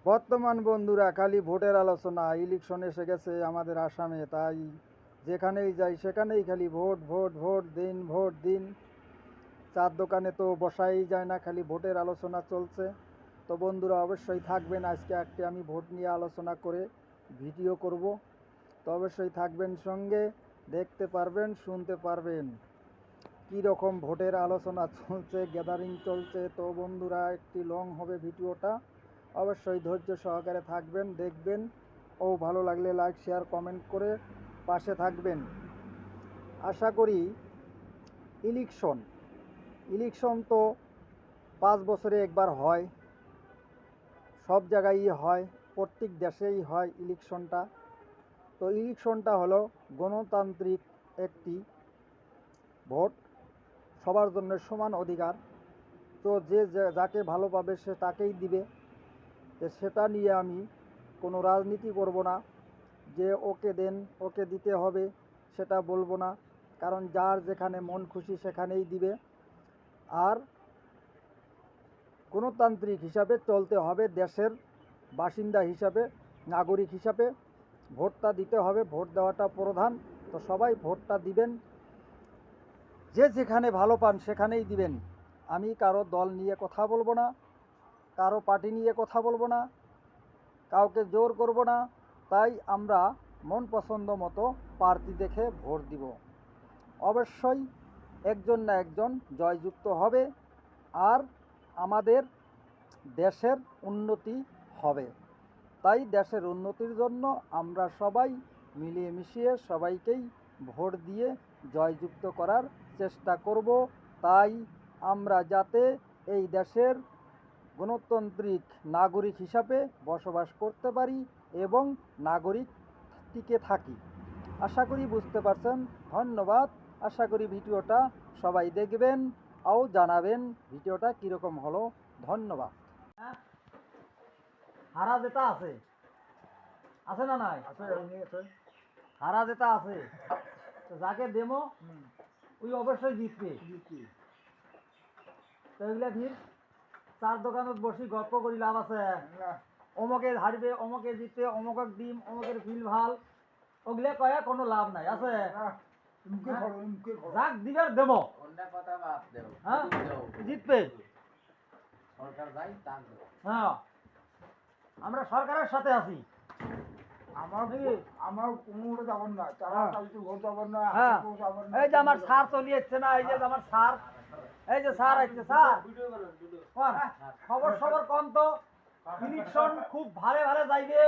বর্তমান বন্ধুরা খালি ভোটের আলোচনা। ইলেকশন এসে গেছে আমাদের আসামে, তাই যেখানেই যাই সেখানেই খালি ভোট ভোট ভোট দিন, ভোট দিন। চার দোকানে তো বসাই যায় না, খালি ভোটের আলোচনা চলছে। তো বন্ধুরা অবশ্যই থাকবেন, আজকে একটি আমি ভোট নিয়ে আলোচনা করে ভিডিও করব। তো অবশ্যই থাকবেন সঙ্গে, দেখতে পারবেন, শুনতে পারবেন কী রকম ভোটের আলোচনা চলছে, গ্যাদারিং চলছে। তো বন্ধুরা একটি লং হবে ভিডিওটা, অবশ্যই ধৈর্য সহকারে থাকবেন, দেখবেন ও ভালো লাগলে লাইক শেয়ার কমেন্ট করে পাশে থাকবেন। আশা করি ইলেকশন তো 5 বছরে একবার হয়, সব জায়গায়ই হয়, প্রত্যেক দেশেই হয় ইলেকশনটা। তো ইলেকশনটা হলো গণতান্ত্রিক একটি ভোট, সবার জন্য সমান অধিকার। তো যে যাকে ভালো পাবে সে তাকেই দিবে। তো সেটা নিয়ে আমি কোনো রাজনীতি করব না, যে ওকে দেন ওকে দিতে হবে সেটা বলবো না, কারণ যার যেখানে মন খুশি সেখানেই দিবে। আর গণতান্ত্রিক হিসাবে চলতে হবে, দেশের বাসিন্দা হিসাবে, নাগরিক হিসাবে ভোটটা দিতে হবে, ভোট দেওয়াটা প্রধান। তো সবাই ভোটটা দিবেন, যে যেখানে ভালো পান সেখানেই দিবেন। আমি কারো দল নিয়ে কথা বলবো না, কারো পার্টি নিয়ে কথা বলবো না, কাউকে জোর করব না। তাই আমরা মন পছন্দ মতো প্রার্থী দেখে ভোট দিব। অবশ্যই একজন না একজন জয়যুক্ত হবে, আর আমাদের দেশের উন্নতি হবে। তাই দেশের উন্নতির জন্য আমরা সবাই মিলিয়ে মিশিয়ে সবাইকেই ভোট দিয়ে জয়যুক্ত করার চেষ্টা করব। তাই আমরা যাতে এই দেশের গণতান্ত্রিক নাগরিক হিসাবে বসবাস করতে পারি এবং নাগরিক টিকে থাকি। আশা করি বুঝতে পারছেন। ধন্যবাদ। আশা করি ভিডিওটা সবাই দেখবেন ও জানাবেন ভিডিওটা কীরকম হলো। ধন্যবাদ। হারা যেটা আছে আছে না নাই? হারা যেটা আছে তো যাকে দেমো ওই অবশ্যই জিতবে। তো এগুলা ভিড় চার দোকানত বসি গল্প করি লাভ আছে? অমুকে হারবে, অমুকে জিতবে, অমুকক ডিম, অমুকের ফিল ভাল, ওগুলা কয়ে কোনো লাভ নাই আছে। যাক দিবার দেবো, হ্যাঁ জিতবে। হ্যাঁ আমরা সরকারের সাথে আছি। এই যে আমার সার চলে যাচ্ছে না, এই যে আমার সার, এই যে স্যার আসছে। স্যার খবর কম তো, ইলেকশন খুব ভালো ভালো যাইবে।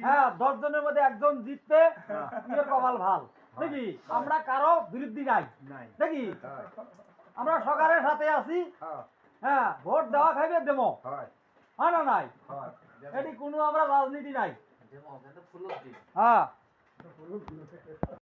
হ্যাঁ 10 জনের মধ্যে একজন জিতবে, এর কপাল ভাল নাকি? আমরা কারো বিরুদ্ধে নাই নাকি? আমরা সরকারের সাথে আছি। হ্যাঁ ভোট দেওয়া খাইবে দেবো, হয় না নাই? এটি কোনো আমরা রাজনীতি নাই। হ্যাঁ